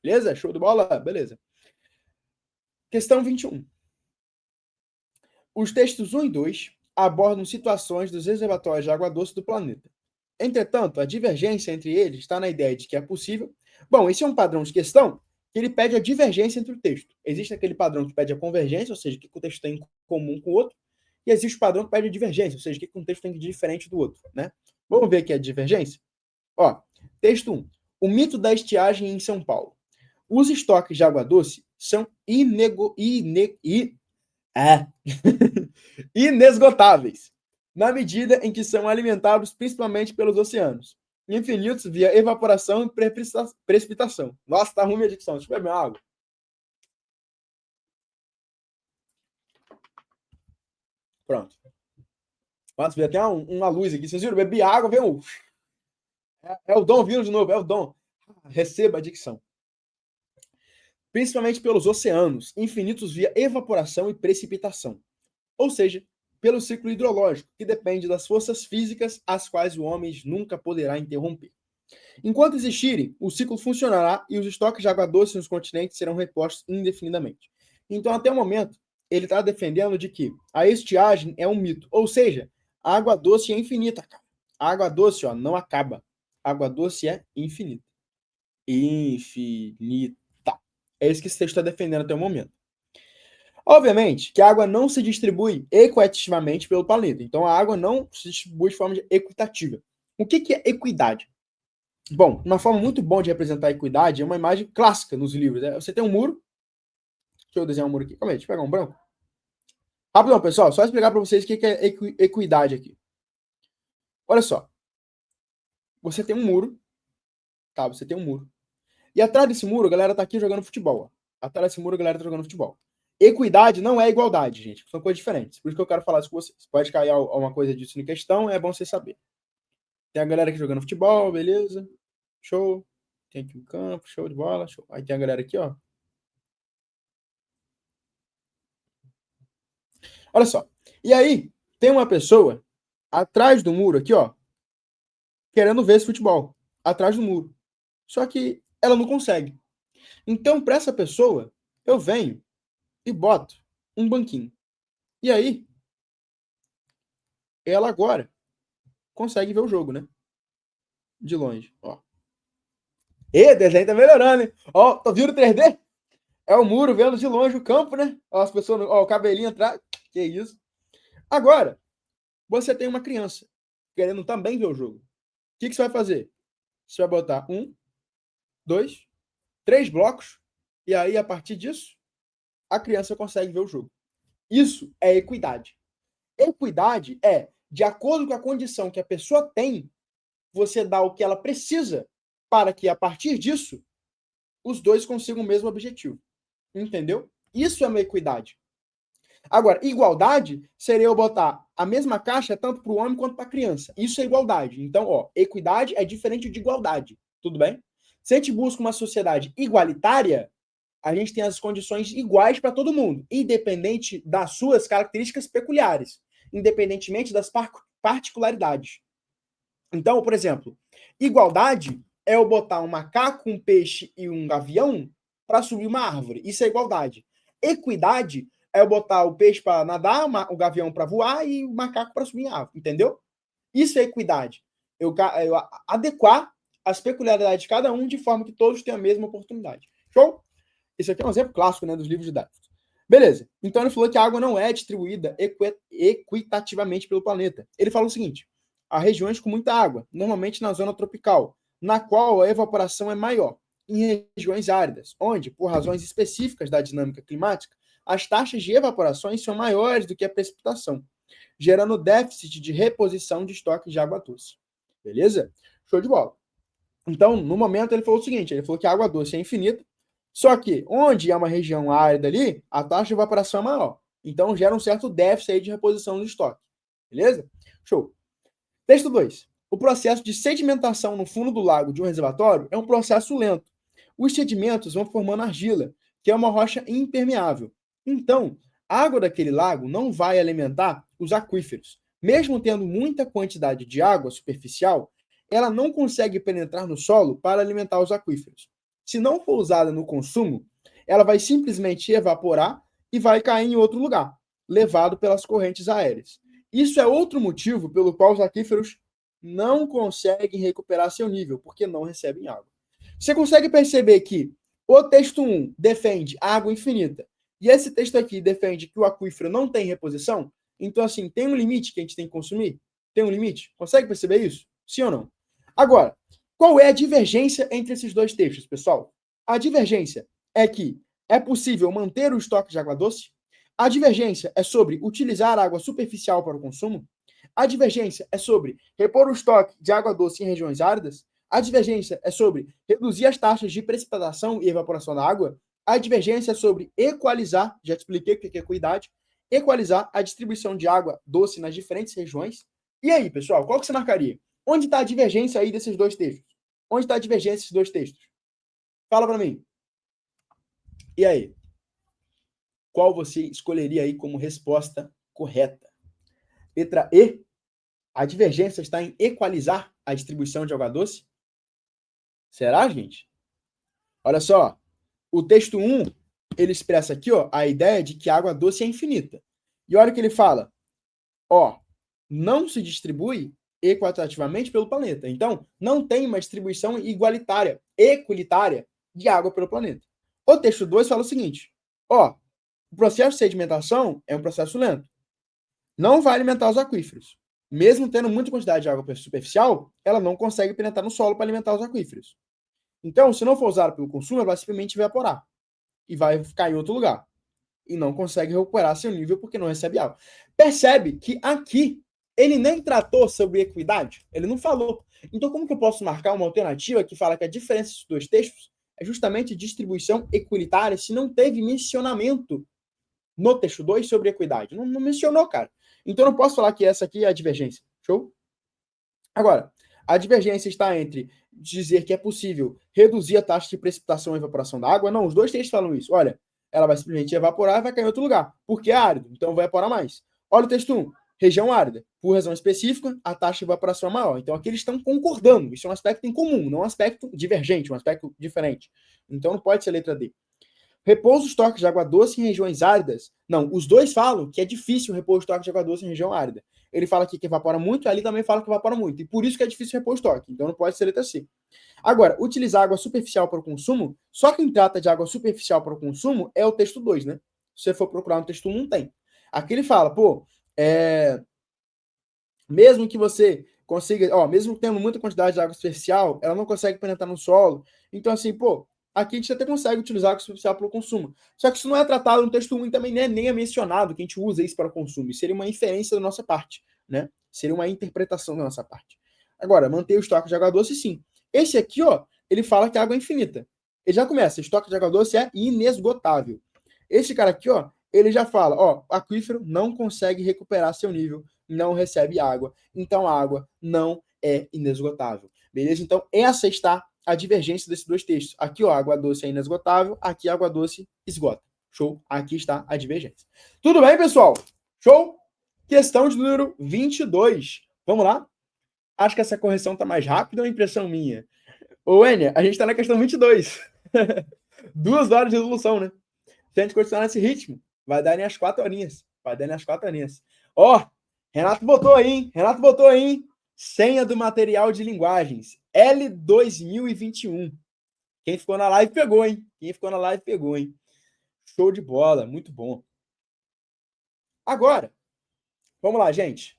Beleza? Show de bola? Beleza. Questão 21. Os textos 1 e 2 abordam situações dos reservatórios de água doce do planeta. Entretanto, a divergência entre eles está na ideia de que é possível... Bom, esse é um padrão de questão que ele pede a divergência entre o texto. Existe aquele padrão que pede a convergência, ou seja, o que o texto tem em comum com o outro, e existe o padrão que pede a divergência, ou seja, o que um texto tem de diferente do outro, né? Vamos ver aqui a divergência? Ó, texto 1. O mito da estiagem em São Paulo. Os estoques de água doce são inesgotáveis, na medida em que são alimentados principalmente pelos oceanos, infinitos via evaporação e precipitação. Nossa, tá ruim a dicção. Deixa eu beber minha água. Pronto. Nossa, veio até uma luz aqui. Vocês viram? Bebi água, veio um... É o Dom vindo de novo, é o Dom. Receba a dicção. Principalmente pelos oceanos, infinitos via evaporação e precipitação. Ou seja, pelo ciclo hidrológico, que depende das forças físicas as quais o homem nunca poderá interromper. Enquanto existirem, o ciclo funcionará e os estoques de água doce nos continentes serão repostos indefinidamente. Então, até o momento, ele está defendendo de que a estiagem é um mito. Ou seja, a água doce é infinita, cara. A água doce, ó, não acaba. A água doce é infinita. Infinita. É isso que esse texto está defendendo até o momento. Obviamente que a água não se distribui equitativamente pelo planeta. Então, a água não se distribui de forma equitativa. O que é equidade? Bom, uma forma muito boa de representar a equidade é uma imagem clássica nos livros. Você tem um muro. Deixa eu desenhar um muro aqui. Calma aí, deixa eu pegar um branco. Rapidão, pessoal. Só explicar para vocês o que é equidade aqui. Olha só. Você tem um muro. Tá, você tem um muro. E atrás desse muro, a galera tá aqui jogando futebol. Ó. Atrás desse muro, a galera tá jogando futebol. Equidade não é igualdade, gente. São coisas diferentes. Por isso que eu quero falar isso com vocês. Pode cair alguma coisa disso em questão, é bom vocês saberem. Tem a galera aqui jogando futebol, beleza. Show. Tem aqui um campo, show de bola. Show. Aí tem a galera aqui, ó. Olha só. E aí, tem uma pessoa atrás do muro aqui, ó, querendo ver esse futebol. Atrás do muro. Só que ela não consegue. Então, para essa pessoa, eu venho e boto um banquinho. E aí, ela agora consegue ver o jogo, né? De longe, ó. E o desenho tá melhorando, hein? Ó, tá vendo o 3D? É o muro vendo de longe o campo, né? Ó, as pessoas, ó, o cabelinho atrás. Que isso? Agora, você tem uma criança querendo também ver o jogo. O que você vai fazer? Você vai botar 1, 2, 3 blocos, e aí, a partir disso, a criança consegue ver o jogo. Isso é equidade. Equidade é, de acordo com a condição que a pessoa tem, você dá o que ela precisa para que, a partir disso, os dois consigam o mesmo objetivo. Entendeu? Isso é uma equidade. Agora, igualdade seria eu botar a mesma caixa tanto para o homem quanto para a criança. Isso é igualdade. Então, ó, equidade é diferente de igualdade. Tudo bem? Se a gente busca uma sociedade igualitária, a gente tem as condições iguais para todo mundo, independente das suas características peculiares, independentemente das particularidades. Então, por exemplo, igualdade é eu botar um macaco, um peixe e um gavião para subir uma árvore. Isso é igualdade. Equidade é eu botar o peixe para nadar, o gavião para voar e o macaco para subir em árvore. Entendeu? Isso é equidade. Eu adequar as peculiaridades de cada um de forma que todos tenham a mesma oportunidade. Show? Isso aqui é um exemplo clássico, né, dos livros didáticos. Beleza. Então ele falou que a água não é distribuída equitativamente pelo planeta. Ele fala o seguinte: há regiões com muita água, normalmente na zona tropical, na qual a evaporação é maior. Em regiões áridas, onde, por razões específicas da dinâmica climática, as taxas de evaporações são maiores do que a precipitação, gerando déficit de reposição de estoques de água doce. Beleza? Show de bola. Então, no momento, ele falou o seguinte: ele falou que a água doce é infinita, só que onde é uma região árida ali, a taxa de evaporação é maior. Então, gera um certo déficit aí de reposição do estoque. Beleza? Show. Texto 2. O processo de sedimentação no fundo do lago de um reservatório é um processo lento. Os sedimentos vão formando argila, que é uma rocha impermeável. Então, a água daquele lago não vai alimentar os aquíferos. Mesmo tendo muita quantidade de água superficial, ela não consegue penetrar no solo para alimentar os aquíferos. se não for usada no consumo, ela vai simplesmente evaporar e vai cair em outro lugar, levado pelas correntes aéreas. Isso é outro motivo pelo qual os aquíferos não conseguem recuperar seu nível, porque não recebem água. Você consegue perceber que o texto 1 defende água infinita, e esse texto aqui defende que o aquífero não tem reposição? Então, assim, tem um limite que a gente tem que consumir? Tem um limite? Consegue perceber isso? Sim ou não? Agora, qual é a divergência entre esses dois textos, pessoal? A divergência é que é possível manter o estoque de água doce. A divergência é sobre utilizar água superficial para o consumo. A divergência é sobre repor o estoque de água doce em regiões áridas. A divergência é sobre reduzir as taxas de precipitação e evaporação da água. A divergência é sobre equalizar, já te expliquei o que é equidade, equalizar a distribuição de água doce nas diferentes regiões. E aí, pessoal, qual que você marcaria? Onde está a divergência aí desses dois textos? Onde está a divergência desses dois textos? Fala para mim. E aí? Qual você escolheria aí como resposta correta? Letra E, a divergência está em equalizar a distribuição de água doce? Será, gente? Olha só, o texto 1, ele expressa aqui, ó, a ideia de que a água doce é infinita. E olha o que ele fala, ó, não se distribui equitativamente pelo planeta. Então, não tem uma distribuição igualitária, equilitária de água pelo planeta. O texto 2 fala o seguinte, ó, o processo de sedimentação é um processo lento. Não vai alimentar os aquíferos. Mesmo tendo muita quantidade de água superficial, ela não consegue penetrar no solo para alimentar os aquíferos. Então, se não for usada pelo consumo, ela vai simplesmente evaporar e vai ficar em outro lugar. E não consegue recuperar seu nível porque não recebe água. Percebe que aqui ele nem tratou sobre equidade, ele não falou. Então, como que eu posso marcar uma alternativa que fala que a diferença dos dois textos é justamente distribuição equilitária se não teve mencionamento no texto 2 sobre equidade? Não mencionou, cara. Então, eu não posso falar que essa aqui é a divergência. Show? Agora, a divergência está entre dizer que é possível reduzir a taxa de precipitação e evaporação da água. Não, os dois textos falam isso. Olha, ela vai simplesmente evaporar e vai cair em outro lugar, porque é árido, então vai evaporar mais. Olha o texto 1, região árida. Por razão específica, a taxa de evaporação é maior. Então aqui eles estão concordando. Isso é um aspecto em comum, não um aspecto divergente, um aspecto diferente. Então não pode ser a letra D. Repouso os estoques de água doce em regiões áridas. Não, os dois falam que é difícil repor o estoque de água doce em região árida. Ele fala aqui que evapora muito, e ali também fala que evapora muito. E por isso que é difícil repor o estoque. Então não pode ser letra C. Agora, utilizar água superficial para o consumo, só quem trata de água superficial para o consumo é o texto 2, né? Se você for procurar no texto 1, não tem. Aqui ele fala, pô, mesmo que você consiga, ó, mesmo tendo muita quantidade de água superficial, ela não consegue penetrar no solo. Então, assim, pô, aqui a gente até consegue utilizar água superficial para o consumo. Só que isso não é tratado no texto 1 e também nem é mencionado que a gente usa isso para o consumo. Isso seria uma inferência da nossa parte, né? Seria uma interpretação da nossa parte. Agora, manter o estoque de água doce, sim. Esse aqui, ó, ele fala que a água é infinita. Ele já começa, estoque de água doce é inesgotável. Esse cara aqui, ó, ele já fala, ó, aquífero não consegue recuperar seu nível, não recebe água, então a água não é inesgotável. Beleza? Então, essa está a divergência desses dois textos. Aqui, ó, água doce é inesgotável, aqui água doce esgota. Show? Aqui está a divergência. Tudo bem, pessoal? Show? Questão de número 22. Vamos lá? Acho que essa correção está mais rápida ou é impressão minha? Ô, Enia, a gente está na questão 22. 2 horas de resolução, né? Se a gente continuar nesse ritmo, vai dar nem as 4 horinhas. Vai dar nem as 4 horinhas. Ó, Renato botou aí, hein? Renato botou aí, hein? Senha do material de linguagens. L2021. Quem ficou na live pegou, hein? Quem ficou na live pegou, hein? Show de bola, muito bom. Agora, vamos lá, gente.